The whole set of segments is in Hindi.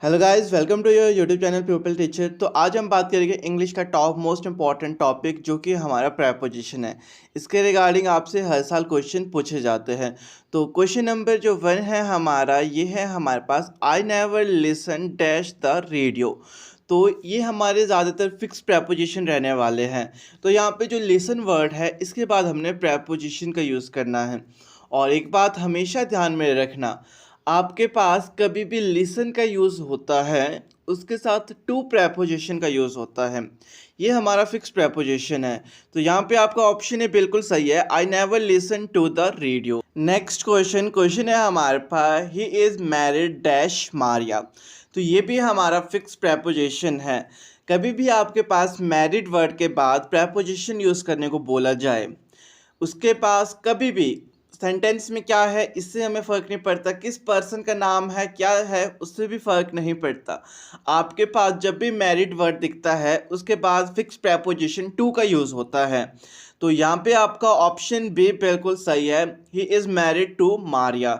Hello guys, welcome to your YouTube channel people teacher. तो आज हम बात करेंगे इंग्लिश का टॉप मोस्ट इंपॉर्टेंट टॉपिक जो कि हमारा प्रेपोजिशन है। इसके रिगार्डिंग आपसे हर साल क्वेश्चन पूछे जाते हैं। तो क्वेश्चन नंबर जो 1 है हमारा, ये है हमारे पास, I never listen dash the radio. तो ये हमारे ज़्यादातर फिक्स प्रेपोजिशन रहने वाले हैं। तो यहाँ पे जो लिसन वर्ड है इसके बाद हमने प्रेपोजिशन का यूज़ करना है। और एक बात हमेशा ध्यान में रखना, आपके पास कभी भी लिसन का यूज़ होता है उसके साथ टू प्रेपोजिशन का यूज़ होता है। ये हमारा फिक्स प्रेपोजिशन है। तो यहाँ पे आपका ऑप्शन है बिल्कुल सही है, I never listen to the radio. Next question है हमारे पास, he is married dash Maria. तो ये भी हमारा फिक्स प्रेपोजिशन है। कभी भी आपके पास मैरिड वर्ड के बाद प्रेपोजिशन यूज़ करने को बोला जाए, उसके पास कभी भी सेंटेंस में क्या है इससे हमें फ़र्क नहीं पड़ता, किस पर्सन का नाम है क्या है उससे भी फ़र्क नहीं पड़ता। आपके पास जब भी मैरिड वर्ड दिखता है उसके बाद फिक्स प्रेपोजिशन टू का यूज़ होता है। तो यहाँ पे आपका ऑप्शन बी बिल्कुल सही है, he is married to Maria.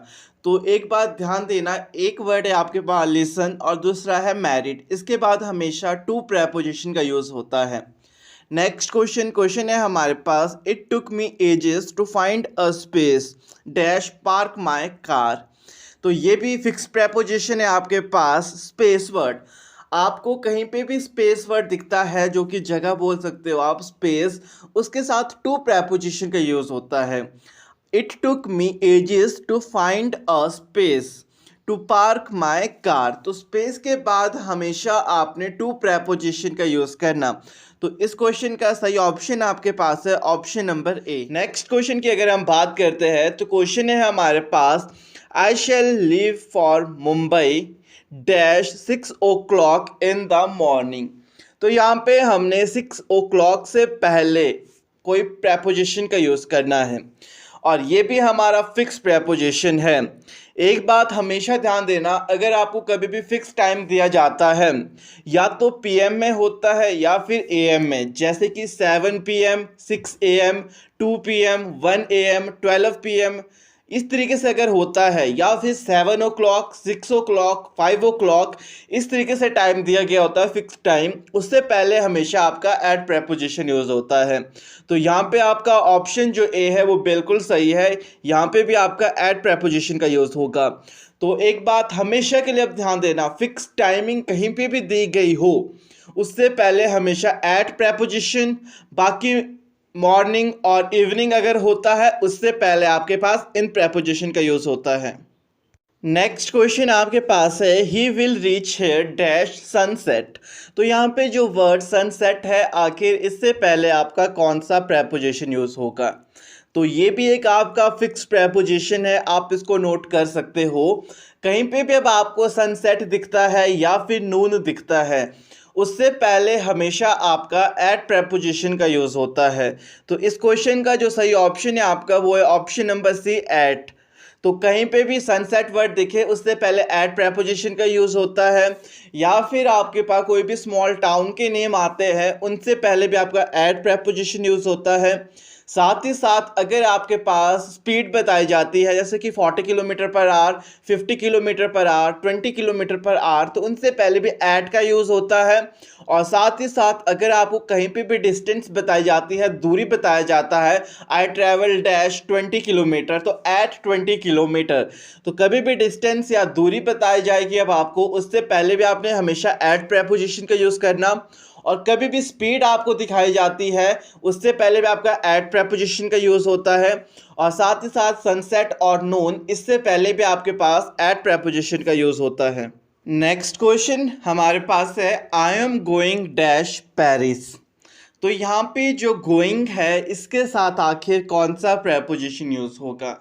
तो एक बात ध्यान देना, एक वर्ड है आपके पास लिसन और दूसरा है मैरिड, इसके बाद हमेशा टू प्रेपोजिशन का यूज़ होता है। नेक्स्ट क्वेश्चन है हमारे पास, it took me ages to find a space dash park my car. तो ये भी फिक्स प्रेपोजिशन है आपके पास, स्पेस वर्ड। आपको कहीं पे भी स्पेस वर्ड दिखता है जो कि जगह बोल सकते हो आप, स्पेस, उसके साथ टू प्रेपोजिशन का यूज़ होता है। It took me ages to find a space to park my car. तो स्पेस के बाद हमेशा आपने टू प्रेपोजिशन का यूज़ करना। तो इस क्वेश्चन का सही ऑप्शन आपके पास है option number A. Next question की अगर हम बात करते हैं तो क्वेश्चन है हमारे पास, I shall leave for Mumbai dash 6 o'clock in the morning. तो यहाँ पे हमने 6 o'clock से पहले कोई प्रेपोजिशन का यूज़ करना है और ये भी हमारा फिक्स प्रेपोजिशन है। एक बात हमेशा ध्यान देना, अगर आपको कभी भी फिक्स टाइम दिया जाता है या तो पीएम में होता है या फिर एएम में, जैसे कि 7 PM, 6 AM, 2 PM, 1 AM, 12 PM, इस तरीके से अगर होता है, या फिर 7 o'clock, 6 o'clock, 5 o'clock, इस तरीके से टाइम दिया गया होता है फिक्स टाइम, उससे पहले हमेशा आपका एट प्रेपोजिशन यूज़ होता है। तो यहाँ पे आपका ऑप्शन जो ए है वो बिल्कुल सही है, यहाँ पे भी आपका एट प्रेपोजिशन का यूज़ होगा। तो एक बात हमेशा के लिए अब ध्यान देना, फिक्स टाइमिंग कहीं पे भी दी गई हो उससे पहले हमेशा एट प्रेपोजिशन, बाकी मॉर्निंग और इवनिंग अगर होता है उससे पहले आपके पास इन प्रेपोजिशन का यूज़ होता है। नेक्स्ट क्वेश्चन आपके पास है, he will reach here dash sunset. तो यहाँ पे जो वर्ड सनसेट है, आखिर इससे पहले आपका कौन सा प्रेपोजिशन यूज़ होगा? तो ये भी एक आपका फिक्स प्रेपोजिशन है, आप इसको नोट कर सकते हो। कहीं पे भी अब आपको सनसेट दिखता है या फिर नून दिखता है, उससे पहले हमेशा आपका एट प्रेपोजिशन का यूज़ होता है। तो इस क्वेश्चन का जो सही ऑप्शन है आपका वो है ऑप्शन नंबर सी, एट। तो कहीं पे भी सनसेट वर्ड दिखे उससे पहले एट प्रेपोजिशन का यूज़ होता है, या फिर आपके पास कोई भी स्मॉल टाउन के नेम आते हैं उनसे पहले भी आपका एट प्रेपोजिशन यूज़ होता है। साथ ही साथ अगर आपके पास स्पीड बताई जाती है जैसे कि 40 kilometre per hour, 50 kilometre per hour, 20 kilometre per hour, तो उनसे पहले भी एट का यूज़ होता है। और साथ ही साथ अगर आपको कहीं पे भी डिस्टेंस बताई जाती है, दूरी बताया जाता है, आई ट्रैवल डैश 20 किलोमीटर, तो एट 20 किलोमीटर। तो कभी भी डिस्टेंस या दूरी बताई जाएगी अब आपको, उससे पहले भी आपने हमेशा एट प्रेपोजिशन का यूज़ करना। और कभी भी स्पीड आपको दिखाई जाती है उससे पहले भी आपका एट प्रेपोजिशन का यूज़ होता है। और साथ ही साथ सनसेट और नून, इससे पहले भी आपके पास एट प्रेपोजिशन का यूज़ होता है। नेक्स्ट क्वेश्चन हमारे पास है, I am going dash Paris. तो यहाँ पे जो गोइंग है इसके साथ आखिर कौन सा प्रेपोजिशन यूज़ होगा?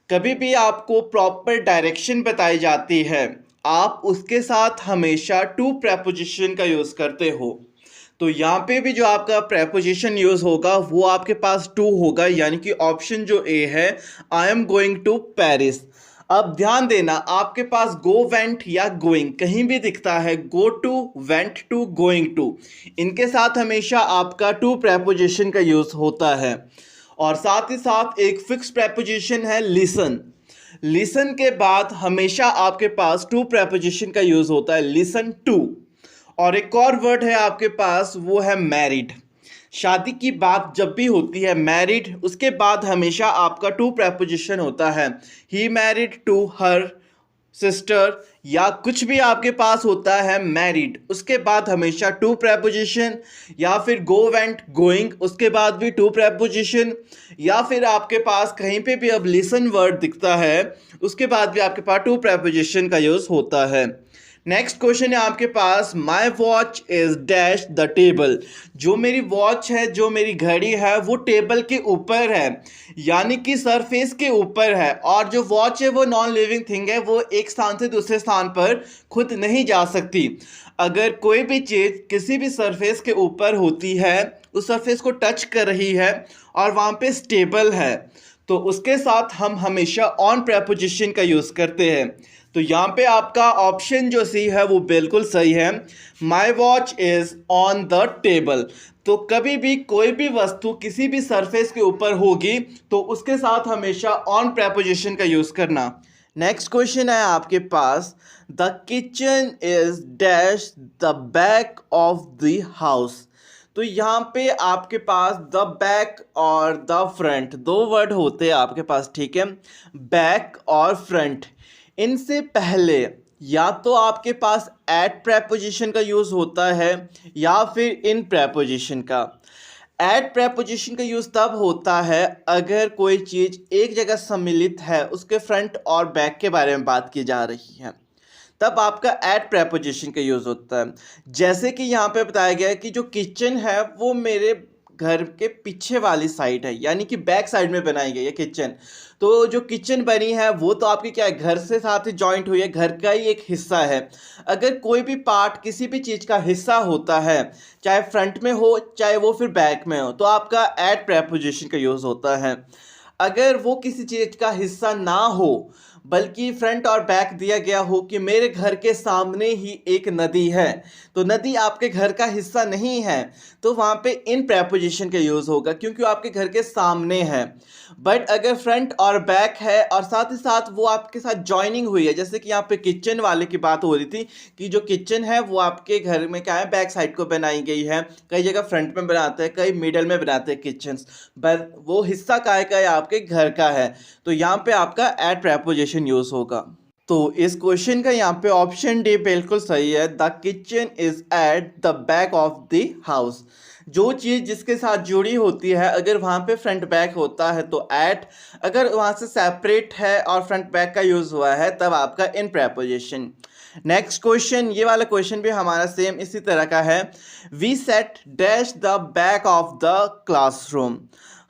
कभी भी आपको प्रॉपर डायरेक्शन बताई जाती है, आप उसके साथ हमेशा टू प्रेपोजिशन का यूज़ करते हो। तो यहाँ पे भी जो आपका प्रेपोजिशन यूज़ होगा वो आपके पास टू होगा, यानी कि ऑप्शन जो ए है, I am going to Paris. अब ध्यान देना, आपके पास गो, वेंट या गोइंग कहीं भी दिखता है, go to, went to, going to, इनके साथ हमेशा आपका टू प्रेपोजिशन का यूज़ होता है। और साथ ही साथ एक फिक्स प्रेपोजिशन है लिसन। लिसन के बाद हमेशा आपके पास टू प्रेपोजिशन का यूज होता है, लिसन टू। और एक और वर्ड है आपके पास, वो है मैरिड। शादी की बात जब भी होती है मैरिड, उसके बाद हमेशा आपका टू प्रेपोजिशन होता है। He married to her sister, या कुछ भी आपके पास होता है मैरिड, उसके बाद हमेशा टू प्रेपोजिशन। या फिर गो वेंट गोइंग, उसके बाद भी टू प्रेपोजिशन। या फिर आपके पास कहीं पे भी अब लिसन वर्ड दिखता है, उसके बाद भी आपके पास टू प्रेपोजिशन का यूज होता है। नेक्स्ट क्वेश्चन है आपके पास, my watch is dash the table. जो मेरी वॉच है, जो मेरी घड़ी है, वो टेबल के ऊपर है, यानी कि सरफेस के ऊपर है। और जो वॉच है वो नॉन लिविंग थिंग है, वो एक स्थान से दूसरे स्थान पर खुद नहीं जा सकती। अगर कोई भी चीज़ किसी भी सरफेस के ऊपर होती है, उस सरफेस को टच कर रही है और वहाँ पे स्टेबल है, तो उसके साथ हम हमेशा ऑन प्रेपोजिशन का यूज़ करते हैं। तो यहाँ पे आपका ऑप्शन जो सी है वो बिल्कुल सही है, my watch is on the table. तो कभी भी कोई भी वस्तु किसी भी सरफेस के ऊपर होगी तो उसके साथ हमेशा ऑन प्रेपोजिशन का यूज़ करना। नेक्स्ट क्वेश्चन है आपके पास, the kitchen is dash the back of the house. तो यहाँ पे आपके पास द बैक और द फ्रंट दो वर्ड होते हैं आपके पास, ठीक है। बैक और फ्रंट, इनसे पहले या तो आपके पास एट प्रेपोजिशन का यूज़ होता है या फिर इन प्रेपोजिशन का। एट प्रेपोजिशन का यूज़ तब होता है अगर कोई चीज़ एक जगह सम्मिलित है, उसके फ्रंट और बैक के बारे में बात की जा रही है, तब आपका एट प्रेपोजिशन का यूज़ होता है। जैसे कि यहाँ पे बताया गया है कि जो किचन है वो मेरे घर के पीछे वाली साइड है, यानी कि बैक साइड में बनाई गई है किचन। तो जो किचन बनी है वो तो आपकी क्या है, घर से साथ ही जॉइंट हुई है, घर का ही एक हिस्सा है। अगर कोई भी पार्ट किसी भी चीज़ का हिस्सा होता है, चाहे फ्रंट में हो चाहे वो फिर बैक में हो, तो आपका एट प्रेपोजिशन का यूज़ होता है। अगर वो किसी चीज़ का हिस्सा ना हो बल्कि फ्रंट और बैक दिया गया हो कि मेरे घर के सामने ही एक नदी है, तो नदी आपके घर का हिस्सा नहीं है, तो वहाँ पे इन प्रेपोजिशन का यूज़ होगा क्योंकि वो आपके घर के सामने है। बट अगर फ्रंट और बैक है और साथ ही साथ वो आपके साथ जॉइनिंग हुई है, जैसे कि यहाँ पे किचन वाले की बात हो रही थी कि जो किचन है वो आपके घर में क्या है, बैक साइड को बनाई गई है। कई जगह फ्रंट में बनाते हैं, कई मिडल में बनाते हैं किचन, बट वो हिस्सा काय का है, आपके घर का है। तो यहाँ पे आपका एट प्रेपोजिशन यूज़ होगा। तो इस क्वेश्चन का यहाँ पे ऑप्शन डी बिल्कुल सही है, the kitchen is eight the back of the house. जो चीज़ जिसके साथ जुड़ी होती है, अगर वहाँ पे फ्रंट बैक होता है तो एट, अगर वहाँ से सेपरेट है और फ्रंट बैक का यूज़ हुआ है तब आपका इन प्रेपोजिशन। नेक्स्ट क्वेश्चन, ये वाला क्वेश्चन भी हमारा सेम इसी तरह का है, we set dash the back of the classroom.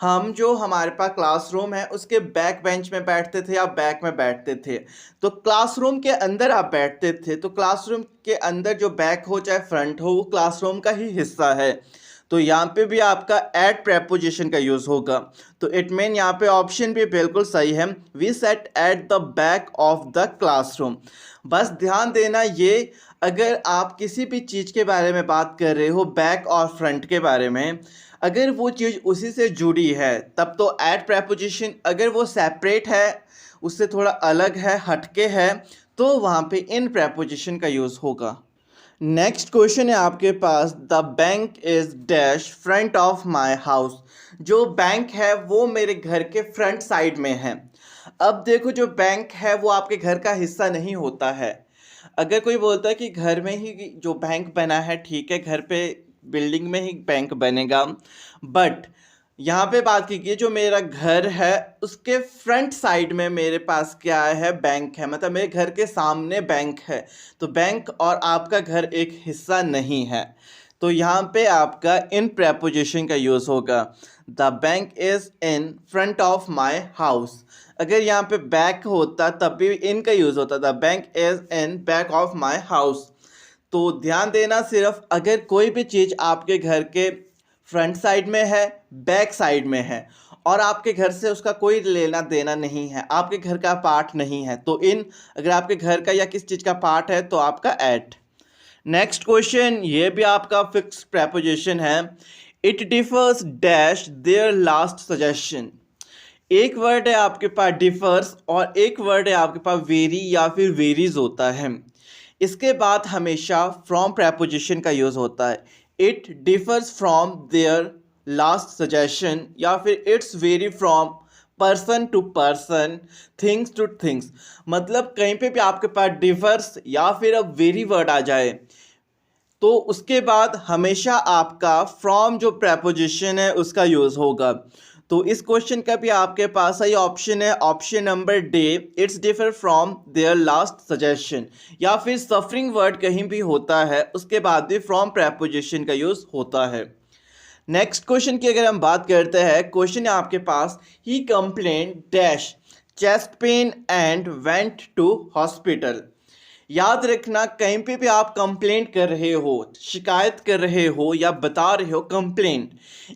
हम जो हमारे पास क्लासरूम है उसके बैक बेंच में बैठते थे या बैक में बैठते थे। तो क्लासरूम के अंदर आप बैठते थे, तो क्लासरूम के अंदर जो बैक हो चाहे फ्रंट हो वो क्लासरूम का ही हिस्सा है। तो यहाँ पे भी आपका एट प्रेपोजिशन का यूज़ होगा। तो इट मीन यहाँ पे ऑप्शन भी बिल्कुल सही है, we set at the back of the classroom. बस ध्यान देना ये, अगर आप किसी भी चीज़ के बारे में बात कर रहे हो बैक और फ्रंट के बारे में, अगर वो चीज़ उसी से जुड़ी है तब तो एट प्रेपोजिशन, अगर वो सेपरेट है, उससे थोड़ा अलग है, हटके है, तो वहाँ पे इन प्रेपोजिशन का यूज़ होगा। नेक्स्ट क्वेश्चन है आपके पास, the bank is dash front of my house. जो बैंक है वो मेरे घर के फ्रंट साइड में है। अब देखो, जो बैंक है वो आपके घर का हिस्सा नहीं होता है। अगर कोई बोलता है कि घर में ही जो बैंक बना है, ठीक है, घर पे बिल्डिंग में ही बैंक बनेगा, बट यहाँ पे बात की गई जो मेरा घर है उसके फ्रंट साइड में मेरे पास क्या है, बैंक है, मतलब मेरे घर के सामने बैंक है। तो बैंक और आपका घर एक हिस्सा नहीं है, तो यहाँ पे आपका इन प्रेपोजिशन का यूज़ होगा, the bank is in front of my house. अगर यहाँ पे बैक होता तब भी इन का यूज़ होता, the bank is in back of my house. तो ध्यान देना, सिर्फ अगर कोई भी चीज़ आपके घर के फ्रंट साइड में है, बैक साइड में है और आपके घर से उसका कोई लेना देना नहीं है, आपके घर का पार्ट नहीं है, तो इन, अगर आपके घर का या किस चीज़ का पार्ट है तो आपका एट। नेक्स्ट क्वेश्चन, ये भी आपका फिक्स प्रेपोजिशन है, it differs dash there last suggestion. एक वर्ड है आपके पास डिफर्स और एक वर्ड है आपके पास वेरी या फिर वेरीज होता है। इसके बाद हमेशा फ्रॉम प्रेपोजिशन का यूज़ होता है। It differs from their last suggestion या फिर it's very from person to person, things to things. मतलब कहीं पे भी आपके पास डिफर्स या फिर अब वेरी वर्ड आ जाए तो उसके बाद हमेशा आपका फ्रॉम जो प्रेपोजिशन है उसका यूज़ होगा। तो इस क्वेश्चन का भी आपके पास सही ऑप्शन है, option number D, it's differ from their last suggestion. या फिर सफरिंग वर्ड कहीं भी होता है उसके बाद भी फ्रॉम प्रेपोजिशन का यूज़ होता है। नेक्स्ट क्वेश्चन की अगर हम बात करते हैं, क्वेश्चन है आपके पास, he complain dash chest pain and went to hospital. याद रखना कहीं पे भी आप कंप्लेंट कर रहे हो, शिकायत कर रहे हो या बता रहे हो कंप्लेंट,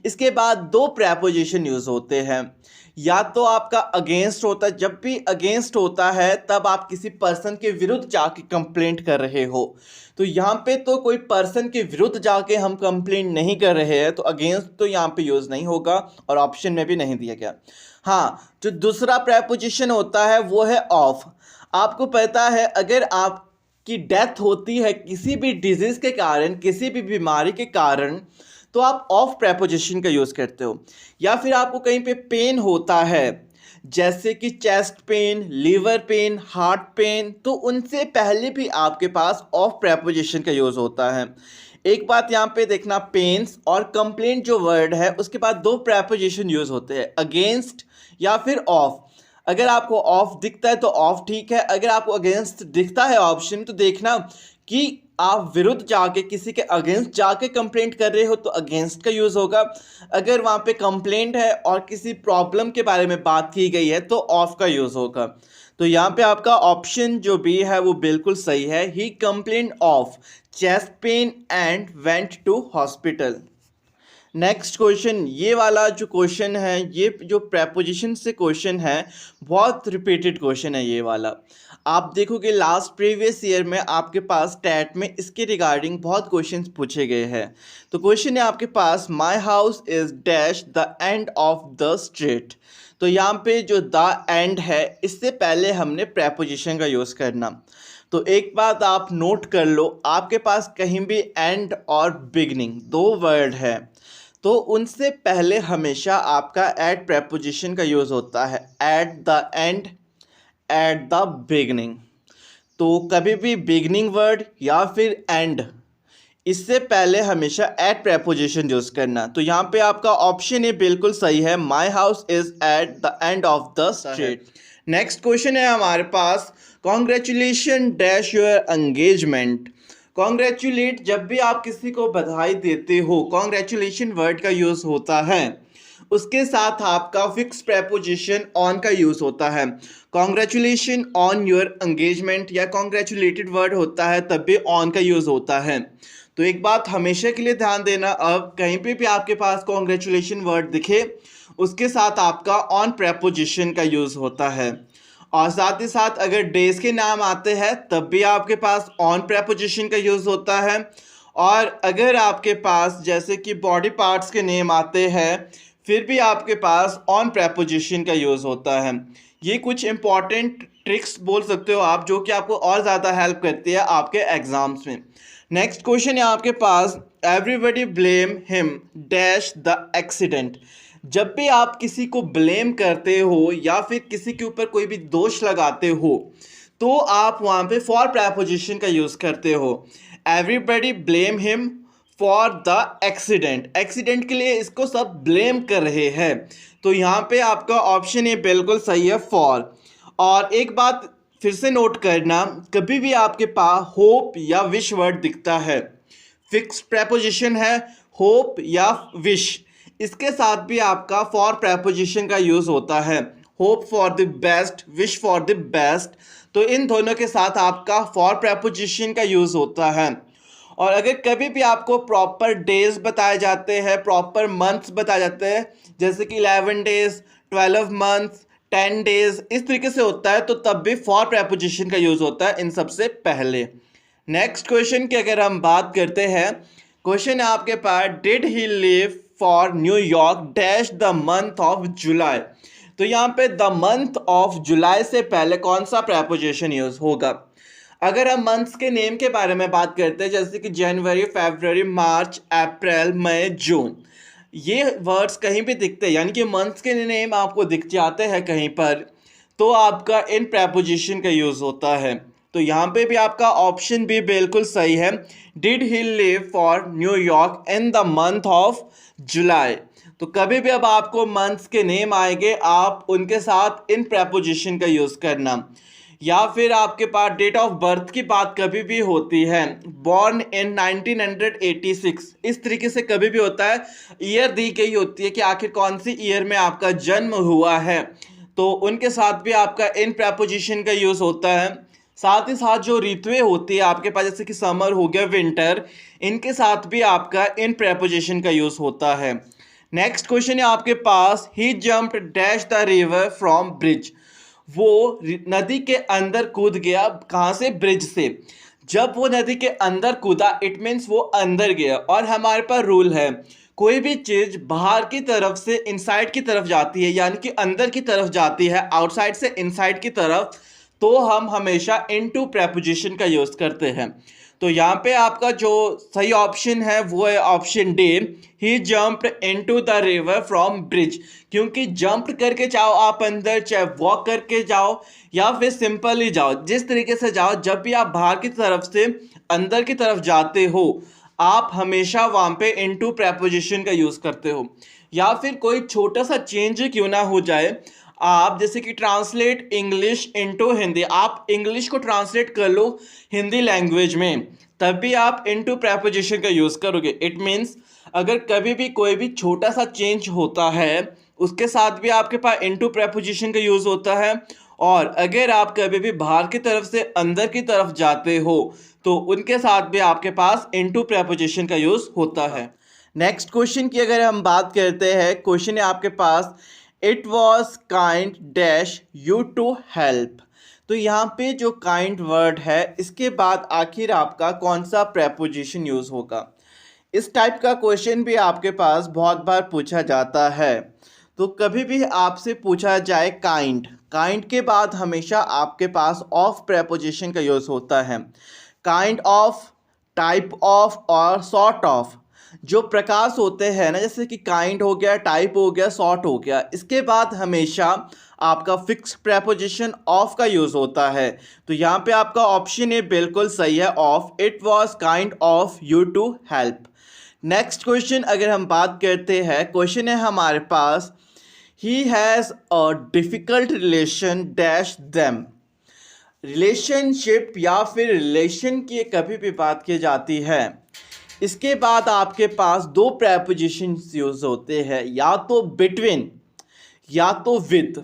इसके बाद दो प्रेपोजिशन यूज़ होते हैं। या तो आपका अगेंस्ट होता है, जब भी अगेंस्ट होता है तब आप किसी पर्सन के विरुद्ध जाके कंप्लेंट कर रहे हो। तो यहाँ पे तो कोई पर्सन के विरुद्ध जाके हम कंप्लेंट नहीं कर रहे हैं, तो अगेंस्ट तो यहाँ पे यूज़ नहीं होगा और ऑप्शन में भी नहीं दिया गया। हाँ, जो दूसरा प्रेपोजिशन होता है वो है ऑफ। आपको पता है अगर आपकी डेथ होती है किसी भी डिजीज़ के कारण, किसी भी बीमारी के कारण, तो आप ऑफ प्रेपोजिशन का यूज़ करते हो। या फिर आपको कहीं पे पेन होता है जैसे कि chest pain, liver pain, heart pain, तो उनसे पहले भी आपके पास ऑफ प्रेपोजिशन का यूज़ होता है। एक बात यहाँ पे देखना, पेन्स और कंप्लेंट जो वर्ड है उसके बाद दो प्रेपोजिशन यूज़ होते हैं, अगेंस्ट या फिर ऑफ। अगर आपको ऑफ दिखता है तो ऑफ ठीक है, अगर आपको अगेंस्ट दिखता है ऑप्शन तो देखना कि आप विरुद्ध जाके किसी के अगेंस्ट जाके कंप्लेंट कर रहे हो तो अगेंस्ट का यूज़ होगा। अगर वहाँ पे कंप्लेंट है और किसी प्रॉब्लम के बारे में बात की गई है तो ऑफ का यूज़ होगा। तो यहाँ पे आपका ऑप्शन जो बी है वो बिल्कुल सही है, he complain of chest pain and went to hospital. Next question, ये वाला जो क्वेश्चन है, ये जो प्रेपोजिशन से क्वेश्चन है, बहुत रिपीटेड क्वेश्चन है ये वाला। आप देखोगे लास्ट प्रीवियस ईयर में आपके पास टैट में इसके रिगार्डिंग बहुत क्वेश्चंस पूछे गए हैं। तो क्वेश्चन है आपके पास, my house is dash the end of the street. तो यहाँ पे जो द एंड है इससे पहले हमने प्रेपोजिशन का यूज़ करना। तो एक बात आप नोट कर लो, आपके पास कहीं भी एंड और बिगनिंग दो वर्ड है तो उनसे पहले हमेशा आपका एट प्रेपोजिशन का यूज़ होता है, eight the and, at the beginning. तो कभी भी बिगनिंग वर्ड या फिर एंड, इससे पहले हमेशा एट प्रेपोजिशन यूज़ करना। तो यहाँ पे आपका ऑप्शन है बिल्कुल सही है, my house is at the end of the street. Next question है हमारे पास, congratulation dash your engagement. Congratulate, जब भी आप किसी को बधाई देते हो कॉन्ग्रेचुलेशन वर्ड का यूज़ होता है, उसके साथ आपका फिक्स प्रेपोजिशन ऑन का यूज़ होता है। कॉन्ग्रेचुलेशन ऑन योर एंगेजमेंट या कॉन्ग्रेचुलेटेड वर्ड होता है तब भी ऑन का यूज़ होता है। तो एक बात हमेशा के लिए ध्यान देना, अब कहीं पे भी आपके पास कॉन्ग्रेचुलेशन वर्ड दिखे उसके साथ आपका ऑन प्रेपोजिशन का यूज़ होता है। और साथ ही साथ अगर डेज के नाम आते हैं तब भी आपके पास ऑन प्रेपोजिशन का यूज़ होता है। और अगर आपके पास जैसे कि बॉडी पार्ट्स के नेम आते हैं फिर भी आपके पास ऑन प्रेपोजिशन का यूज़ होता है। ये कुछ इंपॉर्टेंट ट्रिक्स बोल सकते हो आप जो कि आपको और ज़्यादा हेल्प करती है आपके एग्ज़ाम्स में। नेक्स्ट क्वेश्चन है आपके पास, everybody blame him dash the accident. जब भी आप किसी को ब्लेम करते हो या फिर किसी के ऊपर कोई भी दोष लगाते हो तो आप वहाँ पे फॉर प्रेपोजिशन का यूज़ करते हो। Everybody blame him for the accident, accident के लिए इसको सब ब्लेम कर रहे हैं, तो यहाँ पे आपका ऑप्शन ये बिल्कुल सही है, फॉर। और एक बात फिर से नोट करना, कभी भी आपके पास होप या विश वर्ड दिखता है, फिक्स प्रेपोजिशन है होप या विश, इसके साथ भी आपका फॉर प्रेपोजिशन का यूज़ होता है, hope for the best, wish for the best. तो इन दोनों के साथ आपका फॉर प्रेपोजिशन का यूज़ होता है। और अगर कभी भी आपको प्रॉपर डेज बताए जाते हैं, प्रॉपर मंथ्स बताए जाते हैं, जैसे कि 11 डेज, 12 मंथ्स, 10 डेज, इस तरीके से होता है तो तब भी फॉर प्रेपोजिशन का यूज़ होता है इन सबसे पहले। नेक्स्ट क्वेश्चन की अगर हम बात करते हैं, क्वेश्चन है आपके पास, did he live for New York dash the month of July. तो यहाँ पे द मंथ ऑफ जुलाई से पहले कौन सा प्रेपोजिशन यूज होगा? अगर हम मंथ्स के नेम के बारे में बात करते हैं, जैसे कि जनवरी, फरवरी, मार्च, अप्रैल, मई, जून, ये वर्ड्स कहीं भी दिखते हैं, यानी कि मंथ्स के नेम आपको दिख जाते हैं कहीं पर, तो आपका इन प्रेपोजिशन का यूज़ होता है। तो यहाँ पे भी आपका ऑप्शन भी बिल्कुल सही है। Did he live for New York in the month of July. तो कभी भी अब आपको मंथ्स के नेम आएंगे, आप उनके साथ इन प्रेपोजिशन का यूज़ करना। या फिर आपके पास डेट ऑफ बर्थ की बात कभी भी होती है, बॉर्न इन 1986, इस तरीके से कभी भी होता है, ईयर दी गई होती है कि आखिर कौन सी ईयर में आपका जन्म हुआ है, तो उनके साथ भी आपका इन प्रेपोजिशन का यूज़ होता है। साथ ही साथ जो ऋतुएं होती है आपके पास, जैसे कि समर हो गया, विंटर, इनके साथ भी आपका इन प्रेपोजिशन का यूज़ होता है। नेक्स्ट क्वेश्चन है आपके पास, he jumped dash the river from bridge. वो नदी के अंदर कूद गया, कहाँ से? ब्रिज से। जब वो नदी के अंदर कूदा, इट मीन्स वो अंदर गया। और हमारे पास रूल है, कोई भी चीज़ बाहर की तरफ से इनसाइड की तरफ जाती है, यानी कि अंदर की तरफ जाती है, आउटसाइड से इनसाइड की तरफ, तो हम हमेशा इनटू प्रेपोजिशन का यूज़ करते हैं। तो यहाँ पे आपका जो सही ऑप्शन है वो है option D, he jumped into the river from bridge. क्योंकि जंप करके जाओ आप अंदर, चाहे वॉक करके जाओ या फिर सिंपली जाओ, जिस तरीके से जाओ, जब भी आप बाहर की तरफ से अंदर की तरफ जाते हो, आप हमेशा वहाँ पे इनटू प्रेपोजिशन का यूज़ करते हो। या फिर कोई छोटा सा चेंज क्यों ना हो जाए, आप जैसे कि ट्रांसलेट इंग्लिश इनटू हिंदी, आप इंग्लिश को ट्रांसलेट कर लो हिंदी लैंग्वेज में, तब भी आप इनटू प्रेपोजिशन का यूज़ करोगे। इट मीन्स अगर कभी भी कोई भी छोटा सा चेंज होता है, उसके साथ भी आपके पास इनटू प्रेपोजिशन का यूज़ होता है। और अगर आप कभी भी बाहर की तरफ से अंदर की तरफ जाते हो, तो उनके साथ भी आपके पास इनटू प्रेपोजिशन का यूज़ होता है। नेक्स्ट क्वेश्चन की अगर हम बात करते हैं, क्वेश्चन है आपके पास, it was kind dash you to help. तो यहाँ पे जो काइंड वर्ड है, इसके बाद आखिर आपका कौन सा प्रेपोजिशन यूज़ होगा? इस टाइप का क्वेश्चन भी आपके पास बहुत बार पूछा जाता है। तो कभी भी आपसे पूछा जाए काइंड, काइंड के बाद हमेशा आपके पास ऑफ प्रेपोजिशन का यूज़ होता है। काइंड ऑफ, टाइप ऑफ और सॉर्ट ऑफ। जो प्रकाश होते हैं ना, जैसे कि काइंड हो गया, टाइप हो गया, सॉर्ट हो गया, इसके बाद हमेशा आपका फिक्स प्रेपोजिशन ऑफ का यूज़ होता है। तो यहाँ पे आपका ऑप्शन ए बिल्कुल सही है, of. It was kind of you to help. Next question अगर हम बात करते हैं, क्वेश्चन है हमारे पास, he has a difficult relation dash them. Relationship या फिर रिलेशन की कभी भी बात की जाती है, इसके बाद आपके पास दो प्रेपोजिशंस यूज होते हैं, या तो बिटवीन या तो with.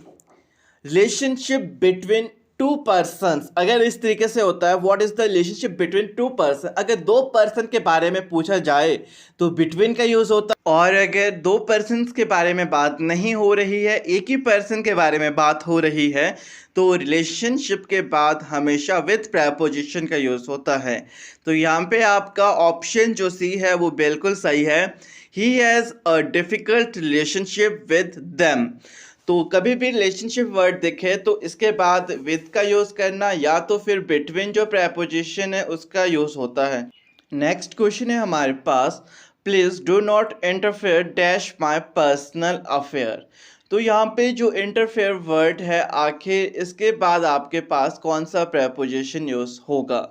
Relationship between two persons, अगर इस तरीके से होता है, what is the relationship between two person, अगर दो पर्सन के बारे में पूछा जाए तो बिटवीन का यूज होता है। और अगर दो पर्सन्स के बारे में बात नहीं हो रही है, एक ही पर्सन के बारे में बात हो रही है, तो रिलेशनशिप के बाद हमेशा विद प्रेपोजिशन का यूज होता है। तो यहाँ पे आपका ऑप्शन जो सी है वो बिल्कुल सही है, ही has a difficult relationship with them. तो कभी भी रिलेशनशिप वर्ड दिखे तो इसके बाद विद का यूज़ करना, या तो फिर बिटवीन जो प्रेपोजिशन है उसका यूज़ होता है। नेक्स्ट क्वेश्चन है हमारे पास, please do not interfere dash my personal affair. तो यहाँ पे जो इंटरफेयर वर्ड है, आखिर इसके बाद आपके पास कौन सा प्रेपोजिशन यूज़ होगा?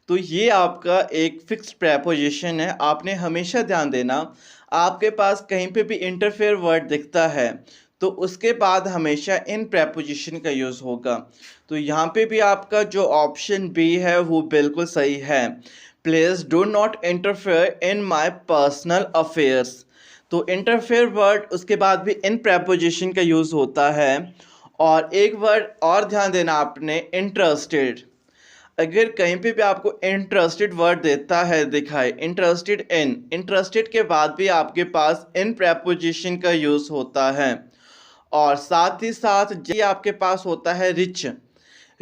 तो ये आपका एक फिक्स्ड प्रेपोजिशन है, आपने हमेशा ध्यान देना, आपके पास कहीं पे भी इंटरफेयर वर्ड दिखता है तो उसके बाद हमेशा इन प्रेपोजिशन का यूज़ होगा। तो यहाँ पे भी आपका जो ऑप्शन बी है वो बिल्कुल सही है, please do not interfere in my personal affairs. तो इंटरफेयर वर्ड उसके बाद भी इन प्रेपोजिशन का यूज़ होता है। और एक वर्ड और ध्यान देना आपने, इंटरेस्टेड। अगर कहीं पे भी आपको इंटरेस्टेड वर्ड देता है, दिखाए इंटरेस्टेड इन, इंटरेस्टेड के बाद भी आपके पास इन प्रेपोजिशन का यूज़ होता है। और साथ ही साथ जी आपके पास होता है रिच,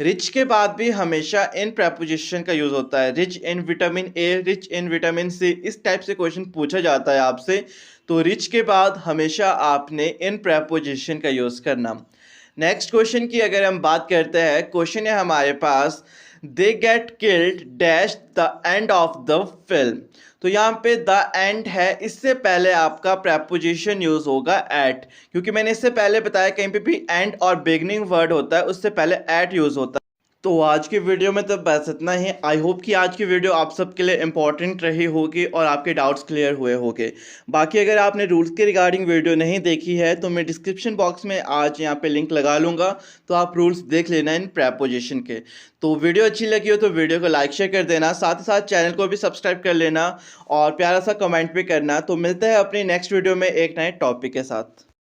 रिच के बाद भी हमेशा इन प्रेपोजिशन का यूज़ होता है, rich in vitamin A, rich in vitamin C, इस टाइप से क्वेश्चन पूछा जाता है आपसे, तो रिच के बाद हमेशा आपने इन प्रेपोजिशन का यूज़ करना। नेक्स्ट क्वेश्चन की अगर हम बात करते हैं, क्वेश्चन है हमारे पास, they get killed dash the end of the film. तो यहाँ पे द एंड है, इससे पहले आपका प्रेपोजिशन यूज होगा एट, क्योंकि मैंने इससे पहले बताया कहीं पे भी एंड और बिगनिंग वर्ड होता है उससे पहले एट यूज होता है। तो आज की वीडियो में तो बस इतना ही। आई होप कि आज की वीडियो आप सबके लिए इंपॉर्टेंट रही होगी और आपके डाउट्स क्लियर हुए होंगे। बाकी अगर आपने रूल्स के रिगार्डिंग वीडियो नहीं देखी है तो मैं डिस्क्रिप्शन बॉक्स में आज यहाँ पे लिंक लगा लूँगा, तो आप रूल्स देख लेना इन प्रेपोजिशन के। तो वीडियो अच्छी लगी हो तो वीडियो को लाइक शेयर कर देना, साथ ही साथ चैनल को भी सब्सक्राइब कर लेना और प्यारा सा कमेंट भी करना। तो मिलते हैं अपनी नेक्स्ट वीडियो में एक नए टॉपिक के साथ।